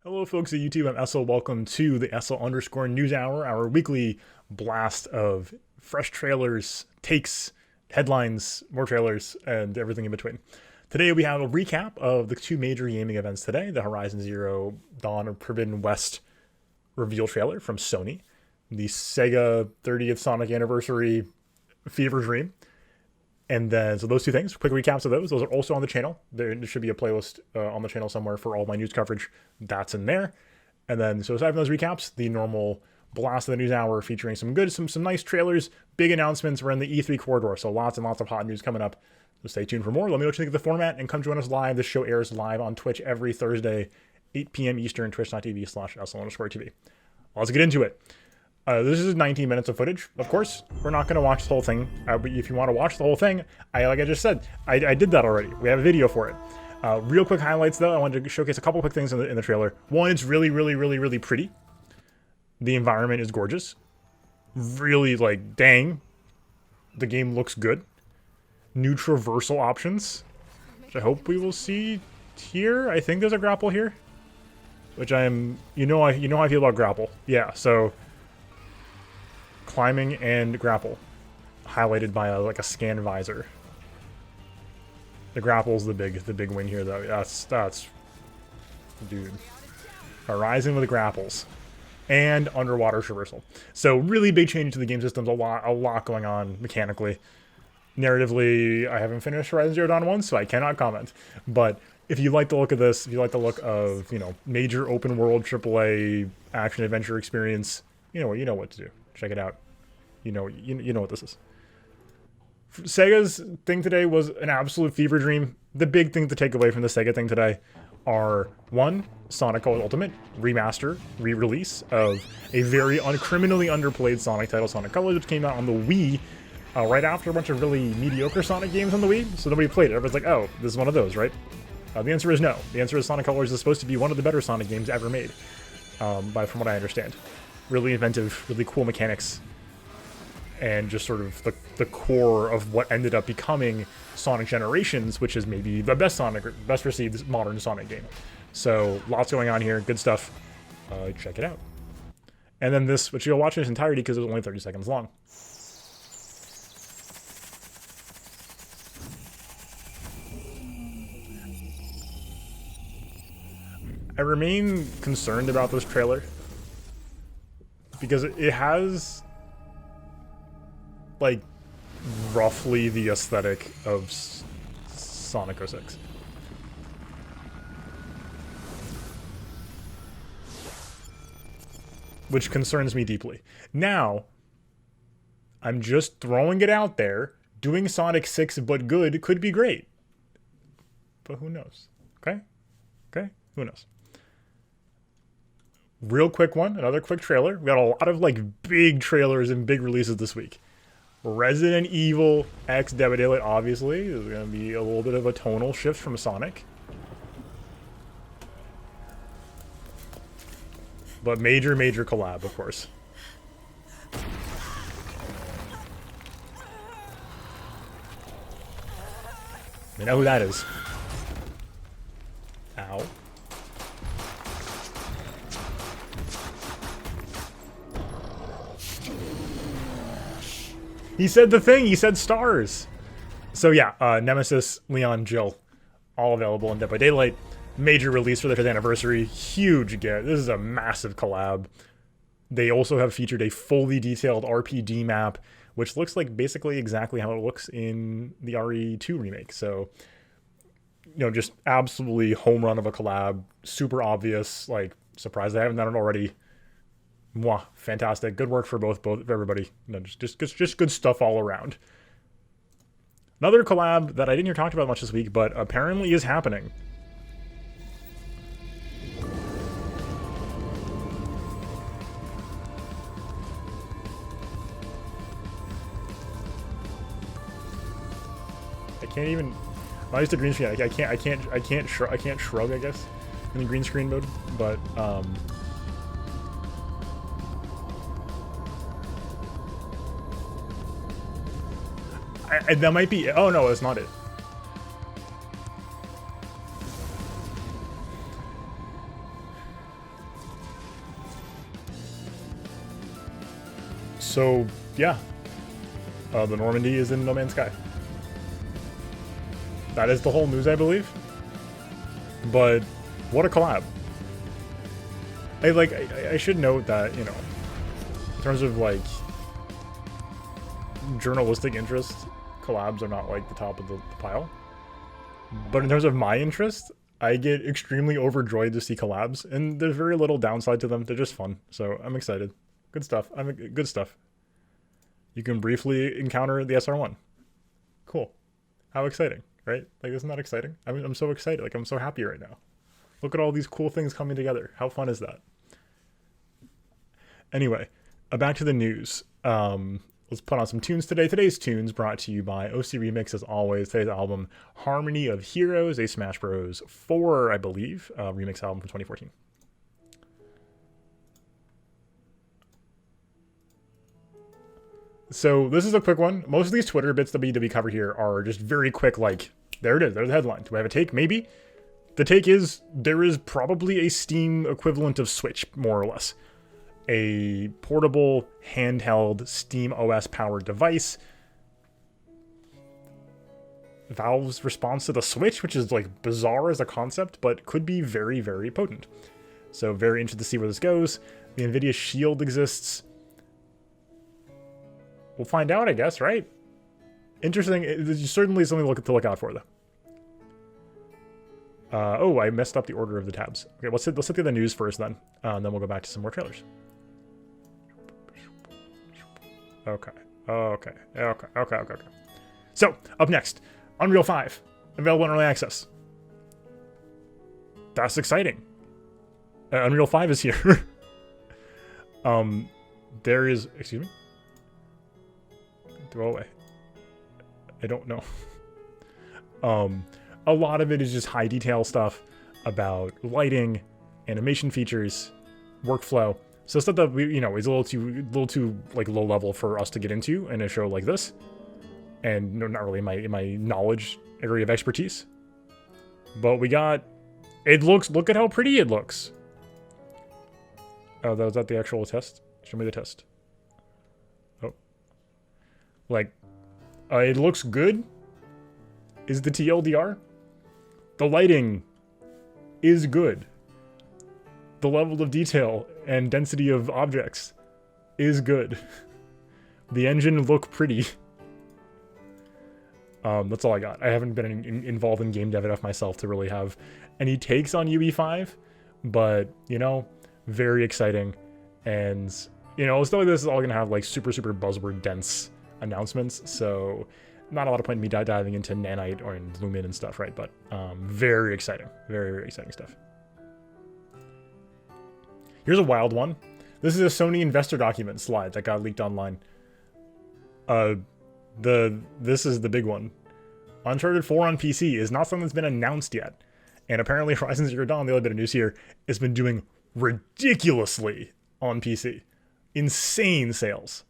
Hello folks at YouTube, I'm Essel. Welcome to the Essel_News Hour, our weekly blast of fresh trailers, takes, headlines, more trailers, and everything in between. Today we have a recap of the two major gaming events today, the Horizon Zero Dawn of Forbidden West reveal trailer from Sony, the Sega 30th Sonic Anniversary Fever Dream, and then, so those two things, quick recaps of those. Those are also on the channel. There should be a playlist on the channel somewhere for all my news coverage. That's in there. And then, so aside from those recaps, the normal blast of the news hour featuring some nice trailers, big announcements. We're in the E3 corridor, so lots and lots of hot news coming up. So stay tuned for more. Let me know what you think of the format and come join us live. This show airs live on Twitch every Thursday, 8 p.m. Eastern, twitch.tv/Essel_TV. Let's get into it. This is 19 minutes of footage. Of course, we're not going to watch the whole thing. But if you want to watch the whole thing, like I just said, I did that already. We have a video for it. Real quick highlights, though. I wanted to showcase a couple quick things in the trailer. One, it's really pretty. The environment is gorgeous. Really, like, dang. The game looks good. New traversal options, which I hope we will see here. I think there's a grapple here, which I am. You know how I feel about grapple. Yeah. So. Climbing and grapple, highlighted by like a scan visor. The grapple's the big win here, though. That's dude. Horizon with the grapples and underwater traversal. So really big change to the game systems. A lot going on mechanically. Narratively, I haven't finished Horizon Zero Dawn 1, so I cannot comment. But if you like the look of this, if you like the look of major open world AAA action adventure experience, you know what to do. Check it out. You know what this is. Sega's thing today was an absolute fever dream. The big things to take away from the Sega thing today are, one, Sonic Colors Ultimate remaster, re-release of a very criminally underplayed Sonic title, Sonic Colors, which came out on the Wii right after a bunch of really mediocre Sonic games on the Wii, so nobody played it. Everyone's like, oh, this is one of those, right? The answer is no. The answer is Sonic Colors is supposed to be one of the better Sonic games ever made, from what I understand. Really inventive, really cool mechanics, and just sort of the core of what ended up becoming Sonic Generations, which is maybe the best received modern Sonic game. So lots going on here, good stuff. Check it out. And then this, which you'll watch in its entirety because it was only 30 seconds long. I remain concerned about this trailer because it has like roughly the aesthetic of Sonic 06. Which concerns me deeply. Now, I'm just throwing it out there. Doing Sonic 6 but good could be great. But who knows? Okay? Who knows? Real quick one, another quick trailer. We got a lot of like big trailers and big releases this week. Resident Evil X Dead by Daylight, obviously. There's going to be a little bit of a tonal shift from Sonic. But major collab, of course. You know who that is. Ow. He said the thing. He said stars. So yeah, Nemesis, Leon, Jill, all available in Dead by Daylight. Major release for the 5th anniversary. Huge get. This is a massive collab. They also have featured a fully detailed RPD map, which looks like basically exactly how it looks in the RE2 remake. So, just absolutely home run of a collab. Super obvious. Like, surprised they haven't done it already. Mwah, fantastic. Good work for both everybody. Just good stuff all around. Another collab that I didn't hear talked about much this week, but apparently is happening. I can't even. I used to green screen. I can't shrug, I guess, in the green screen mode, but that might be. Oh no, that's not it. So yeah, the Normandy is in No Man's Sky. That is the whole news, I believe. But what a collab! I should note that, you know, in terms of like journalistic interest, collabs are not like the top of the pile. But in terms of my interest, I get extremely overjoyed to see collabs, and there's very little downside to them. They're just fun, so I'm excited. Good stuff. Good stuff. You can briefly encounter the SR1. Cool. How exciting, right? Like, isn't that exciting? I mean, I'm so excited. Like, I'm so happy right now. Look at all these cool things coming together. How fun is that? Anyway, back to the news. Let's put on some tunes today. Today's tunes brought to you by OC Remix, as always. Today's album, Harmony of Heroes, a Smash Bros. 4, I believe, remix album from 2014. So this is a quick one. Most of these Twitter bits that we cover here are just very quick, like, there it is, there's the headline. Do I have a take? Maybe. The take is, there is probably a Steam equivalent of Switch, more or less. A portable, handheld, Steam OS-powered device. Valve's response to the Switch, which is like bizarre as a concept, but could be very, very potent. So very interested to see where this goes. The NVIDIA Shield exists. We'll find out, I guess, right? Interesting. It's certainly something to look out for, though. Oh, I messed up the order of the tabs. Okay, let's look at the news first, then. Then we'll go back to some more trailers. Okay. So, up next, Unreal 5, available in early access. That's exciting. Unreal 5 is here. There is, excuse me? Throw away. I don't know. A lot of it is just high detail stuff about lighting, animation features, workflow. So stuff that we, you know, is a little too like low level for us to get into in a show like this, and not really my knowledge area of expertise. But we got, it looks. Look at how pretty it looks. Oh, was that the actual test? Show me the test. Oh, like, it looks good. Is the TLDR? The lighting is good. The level of detail and density of objects is good. The engine look pretty. That's all I got. I haven't been involved in game dev enough myself to really have any takes on UE5, but, you know, very exciting. And, you know, stuff like this is all going to have, like, super buzzword dense announcements, so not a lot of point in me diving into Nanite or in Lumen and stuff, right? But very exciting. Very exciting stuff. Here's a wild one. This is a Sony investor document slide that got leaked online. This is the big one. Uncharted 4 on PC is not something that's been announced yet. And apparently Horizon Zero Dawn, the other bit of news here, has been doing ridiculously on PC. Insane sales.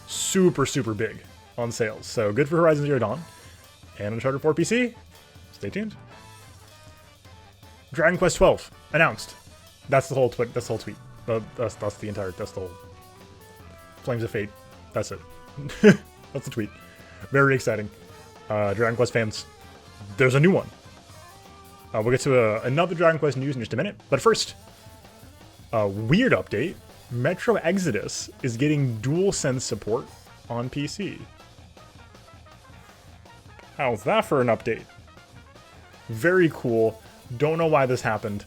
Super big on sales. So good for Horizon Zero Dawn. And Uncharted 4 PC. Stay tuned. Dragon Quest 12 announced. That's the whole tweet. That's the whole tweet. That's the entire. That's the whole. Flames of Fate. That's it. That's the tweet. Very exciting. Dragon Quest fans, there's a new one. We'll get to another Dragon Quest news in just a minute. But first, a weird update. Metro Exodus is getting DualSense support on PC. How's that for an update? Very cool. Don't know why this happened,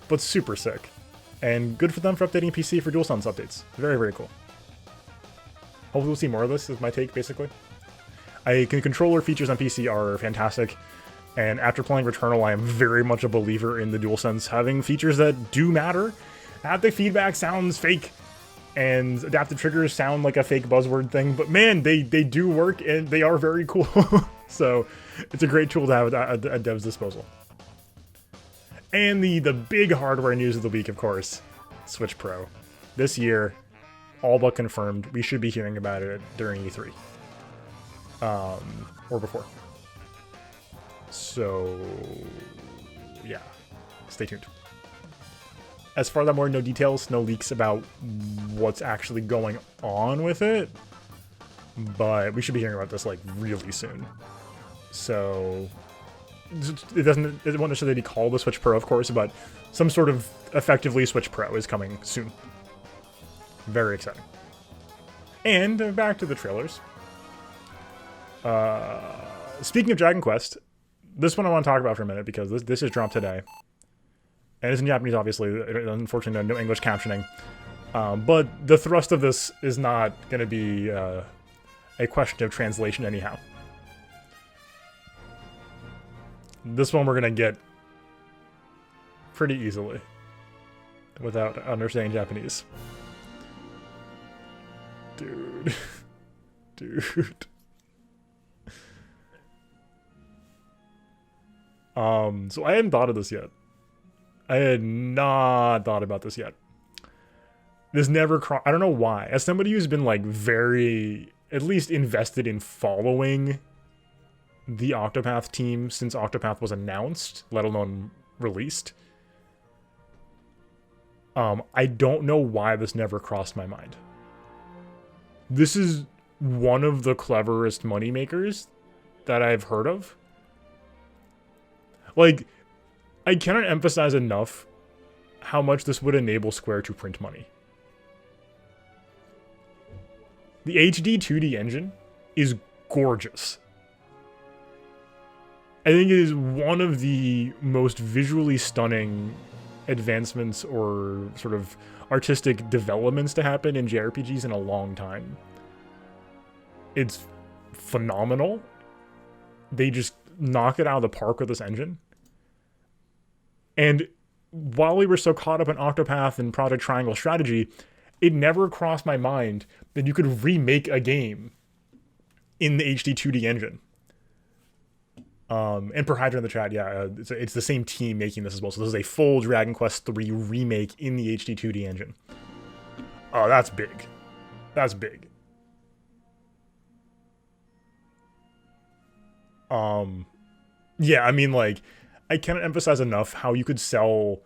but super sick. And good for them for updating PC for DualSense updates. Very cool. Hopefully we'll see more of this, is my take, basically. Controller features on PC are fantastic, and after playing Returnal, I am very much a believer in the DualSense having features that do matter. Haptic feedback sounds fake, and adaptive triggers sound like a fake buzzword thing, but man, they do work, and they are very cool. So it's a great tool to have at dev's disposal. And the big hardware news of the week, of course, Switch Pro. This year, all but confirmed, we should be hearing about it during E3. Or before. So, yeah. Stay tuned. As far as I'm aware, no details, no leaks about what's actually going on with it. But we should be hearing about this like really soon. So it won't necessarily be called the Switch Pro, of course, but some sort of effectively Switch Pro is coming soon. Very exciting. And back to the trailers. Speaking of Dragon Quest, this one I want to talk about for a minute because this is dropped today. And it's in Japanese, obviously. Unfortunately, no English captioning. But the thrust of this is not going to be a question of translation anyhow. This one we're going to get pretty easily without understanding Japanese. Dude. Dude. So I hadn't thought of this yet. I had not thought about this yet. This never I don't know why. As somebody who's been like very, at least invested in following the Octopath team since Octopath was announced, let alone released. I don't know why this never crossed my mind. This is one of the cleverest moneymakers that I've heard of. Like, I cannot emphasize enough how much this would enable Square to print money. The HD-2D engine is gorgeous. I think it is one of the most visually stunning advancements or sort of artistic developments to happen in JRPGs in a long time. It's phenomenal. They just knock it out of the park with this engine. And while we were so caught up in Octopath and Project Triangle Strategy, it never crossed my mind that you could remake a game in the HD-2D engine. And per Hydra in the chat, yeah, it's the same team making this as well. So this is a full Dragon Quest III remake in the HD-2D engine. Oh, that's big. That's big. Yeah, I mean, like, I cannot emphasize enough how you could sell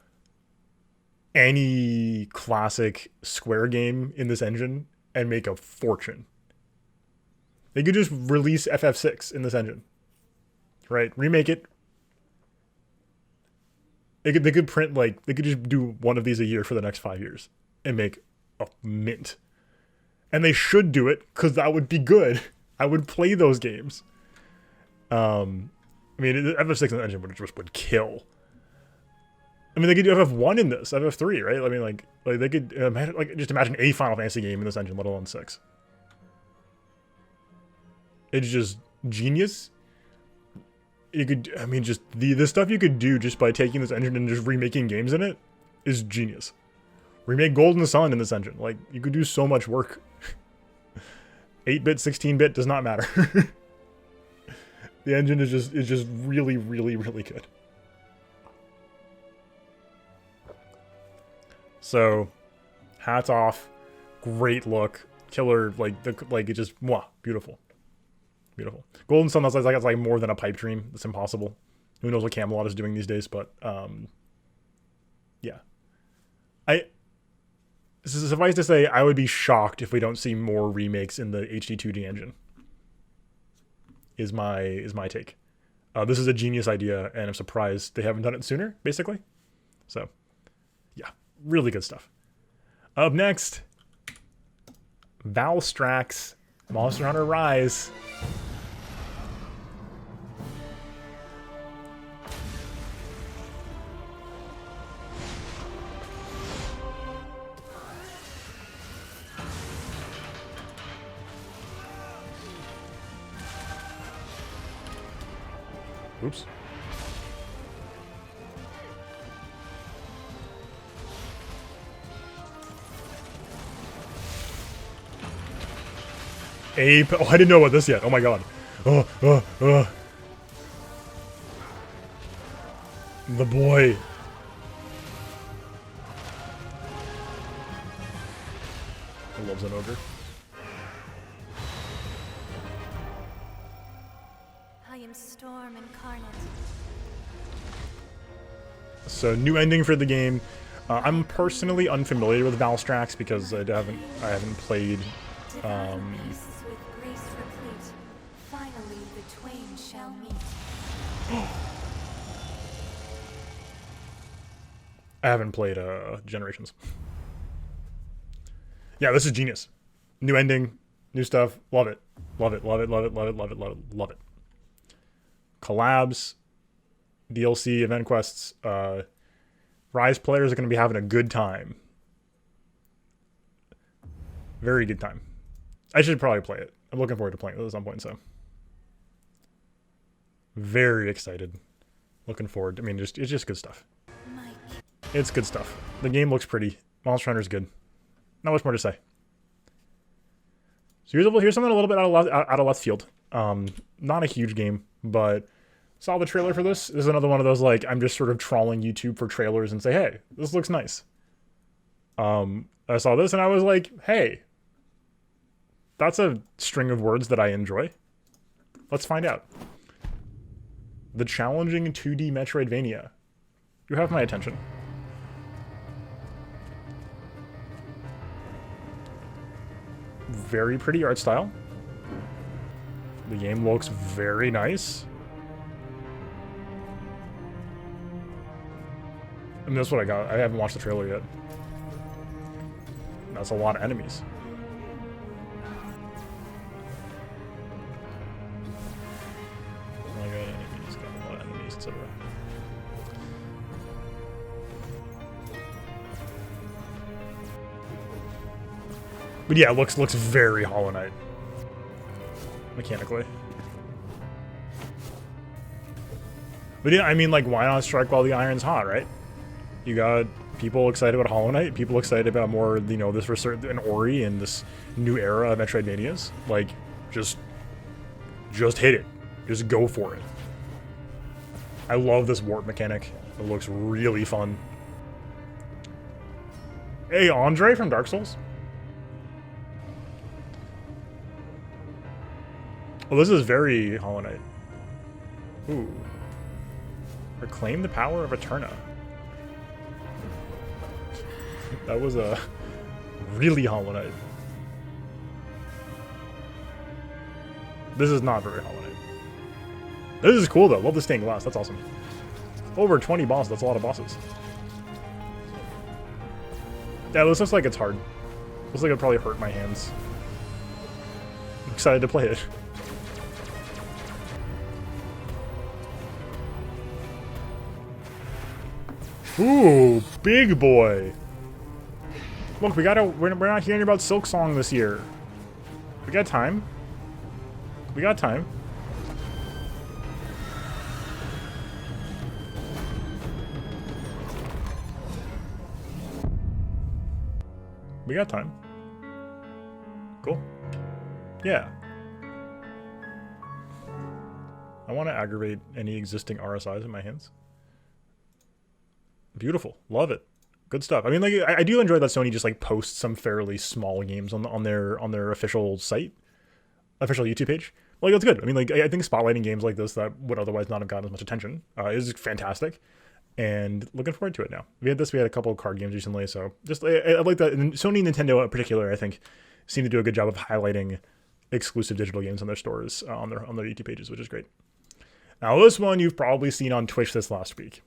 any classic Square game in this engine and make a fortune. They could just release FF6 in this engine. Right? Remake it. They could print, like, they could just do one of these a year for the next 5 years and make a mint. And they should do it, because that would be good. I would play those games. I mean, FF6 in the engine would kill. I mean, they could do FF1 in this, FF3, right? I mean, like they could just imagine a Final Fantasy game in this engine, let alone 6. It's just genius. You could, I mean, just the stuff you could do just by taking this engine and just remaking games in it is genius. Remake Golden Sun in this engine. Like, you could do so much work. 8-bit, 16-bit does not matter. The engine is just really, really, really good. So, hats off. Great look. Killer, it just, mwah, beautiful. Beautiful. Golden Sun, that's like more than a pipe dream. It's impossible. Who knows what Camelot is doing these days, but, yeah. Suffice to say, I would be shocked if we don't see more remakes in the HD-2D engine. Is my take. This is a genius idea, and I'm surprised they haven't done it sooner, basically. So, yeah, really good stuff. Up next, Valstrax, Monster Hunter Rise. Oops. Ape. Oh, I didn't know about this yet. Oh my god. The boy. He loves an ogre. I am Storm incarnate. So, new ending for the game. I'm personally unfamiliar with Valstrax because I haven't played. I haven't played Generations. Yeah, this is genius. New ending, new stuff. Love it. Love it. Love it. Love it. Love it. Love it. Love it. Love it. Collabs, DLC, event quests. Rise players are going to be having a good time. Very good time. I should probably play it. I'm looking forward to playing it at some point, so. Very excited. Looking forward. I mean, it's just good stuff. It's good stuff. The game looks pretty. Monster Hunter's good. Not much more to say. So here's something a little bit out of left field. Not a huge game, but saw the trailer for this. This is another one of those, like, I'm just sort of trawling YouTube for trailers and say, hey, this looks nice. I saw this and I was like, hey, that's a string of words that I enjoy. Let's find out. The challenging 2D Metroidvania. You have my attention. Very pretty art style. The game looks very nice. I mean, that's what I got. I haven't watched the trailer yet. That's a lot of enemies. Oh my god, enemies. Got a lot of enemies, etc. But yeah, it looks very Hollow Knight. Mechanically. But yeah, I mean, like, why not strike while the iron's hot, right? You got people excited about Hollow Knight, people excited about more, you know, this an Ori and this new era of Metroidvanias. Like, just hit it. Just go for it. I love this warp mechanic. It looks really fun. Hey, Andre from Dark Souls? Well, this is very Hollow Knight. Ooh. Reclaim the power of Eterna. That was a really Hollow Knight. This is not very Hollow Knight. This is cool though. Love the stained glass. That's awesome. Over 20 bosses. That's a lot of bosses. Yeah, this looks like it's hard. Looks like it'll probably hurt my hands. I'm excited to play it. Ooh, big boy. Look, we're not hearing about Silk Song this year. We got time. We got time. We got time. Cool. Yeah. I want to aggravate any existing RSIs in my hands. Beautiful. Love it. Good stuff. I mean, like, I do enjoy that Sony just, like, posts some fairly small games on their official site, official YouTube page. Like, that's good. I mean, like, I think spotlighting games like this that would otherwise not have gotten as much attention is fantastic, and looking forward to it now. We had a couple of card games recently, so just I like that. And Sony and Nintendo in particular, I think, seem to do a good job of highlighting exclusive digital games on their stores, on their YouTube pages, which is great. Now, this one you've probably seen on Twitch this last week.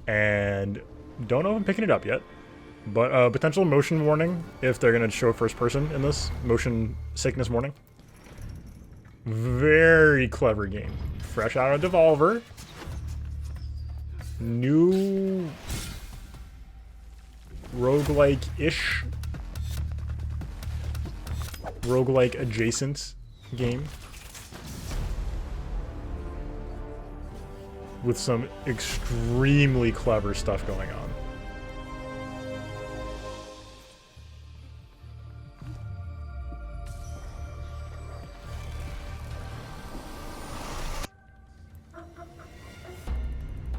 And don't know if I'm picking it up yet, but potential motion warning if they're going to show first person in this. Motion sickness warning. Very clever game. Fresh out of Devolver. New roguelike-ish, roguelike adjacent game. With some extremely clever stuff going on.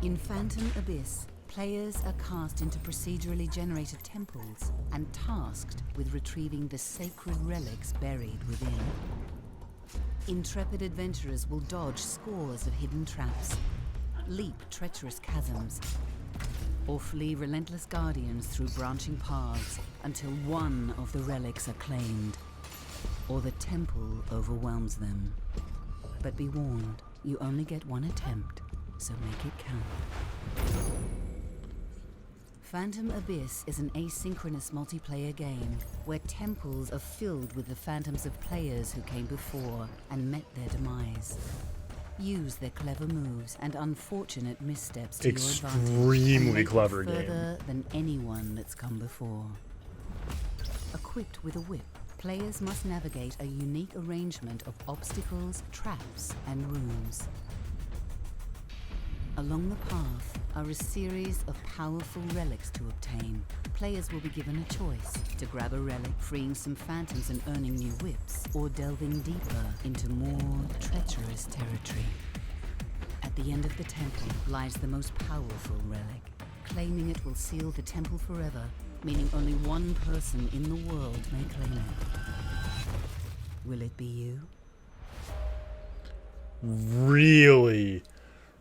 In Phantom Abyss, players are cast into procedurally generated temples and tasked with retrieving the sacred relics buried within. Intrepid adventurers will dodge scores of hidden traps, leap treacherous chasms, or flee relentless guardians through branching paths until one of the relics are claimed, or the temple overwhelms them. But be warned, you only get one attempt, so make it count. Phantom Abyss is an asynchronous multiplayer game where temples are filled with the phantoms of players who came before and met their demise. Use their clever moves and unfortunate missteps to your advantage. Extremely clever game. Further than anyone that's come before. Equipped with a whip, players must navigate a unique arrangement of obstacles, traps, and rooms. Along the path are a series of powerful relics to obtain. Players will be given a choice to grab a relic, freeing some phantoms and earning new whips, or delving deeper into more treacherous territory. At the end of the temple lies the most powerful relic. Claiming it will seal the temple forever, meaning only one person in the world may claim it. Will it be you?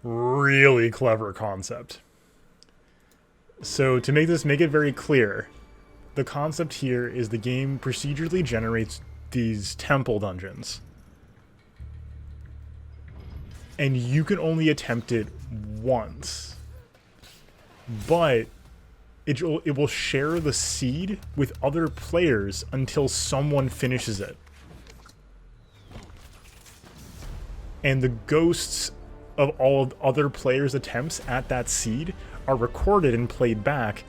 Really clever concept. So to make it very clear, the concept here is the game procedurally generates these temple dungeons. And you can only attempt it once. But it will share the seed with other players until someone finishes it. And the ghosts of all of other players' attempts at that seed are recorded and played back,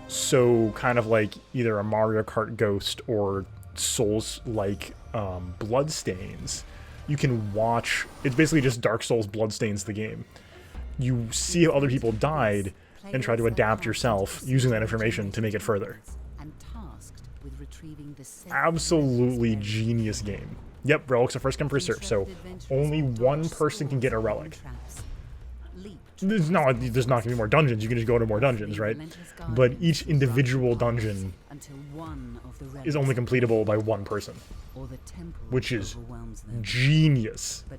so kind of like either a Mario Kart ghost or Souls-like Bloodstains. You can watch, it's basically just Dark Souls Bloodstains the game. You see how other people died and try to adapt yourself using that information to make it further. Absolutely genius game. Yep, relics are first come first serve, so only one person can get a relic. There's not going to be more dungeons, you can just go to more dungeons, right? But each individual dungeon is only completable by one person, which is genius. I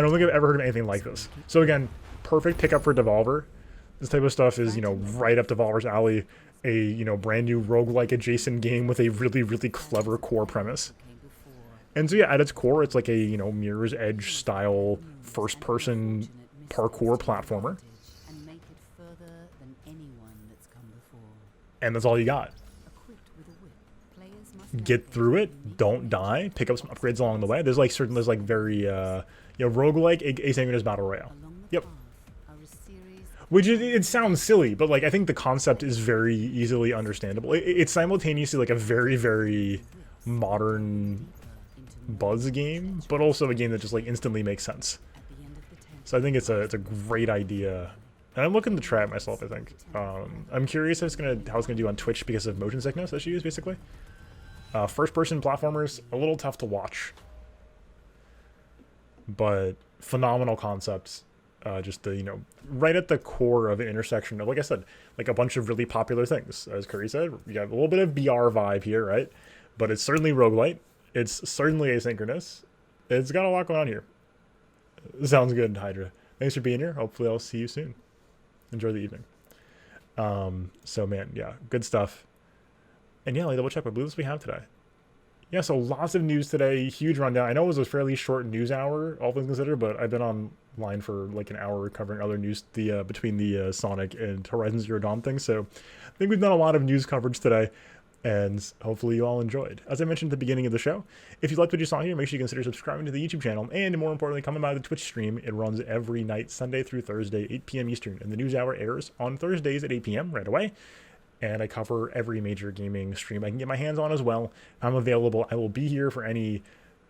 don't think I've ever heard of anything like this. So again, perfect pickup for Devolver. This type of stuff is, right up Devolver's alley. A, brand new roguelike adjacent game with a really clever core premise. And so yeah, at its core, it's like a, Mirror's Edge style first-person parkour platformer. And that's all you got. Get through it, don't die, pick up some upgrades along the way. There's like very, roguelike asynchronous battle royale. Yep. Which it sounds silly, but like I think the concept is very easily understandable. It's simultaneously like a very modern buzz game, but also a game that just like instantly makes sense. So I think it's a great idea. And I'm looking to try it myself, I think. I'm curious how it's gonna do on Twitch because of motion sickness issues, basically. First-person platformers, a little tough to watch. But phenomenal concepts. Just the, right at the core of an intersection of, like I said, like a bunch of really popular things. As Curry said, you got a little bit of BR vibe here, right? But it's certainly roguelite. It's certainly asynchronous. It's got a lot going on here. Sounds good, Hydra. Thanks for being here. Hopefully I'll see you soon. Enjoy the evening. So man, yeah, good stuff. And yeah, let me double check what blue list we have today. Yeah, so lots of news today. Huge rundown. I know it was a fairly short news hour, all things considered, but I've been online for like an hour covering other news between the Sonic and Horizon Zero Dawn things. So I think we've done a lot of news coverage today, and hopefully you all enjoyed. As I mentioned at the beginning of the show, if you liked what you saw here, make sure you consider subscribing to the YouTube channel, and more importantly, coming by the Twitch stream. It runs every night, Sunday through Thursday, 8 p.m. Eastern, and the news hour airs on Thursdays at 8 p.m. right away. And I cover every major gaming stream I can get my hands on as well. I'm available. I will be here for any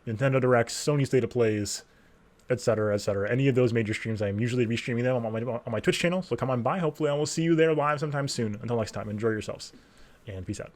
Nintendo Directs, Sony State of Plays, etc., etc. Any of those major streams, I am usually restreaming them on my Twitch channel. So come on by. Hopefully I will see you there live sometime soon. Until next time, enjoy yourselves, and peace out.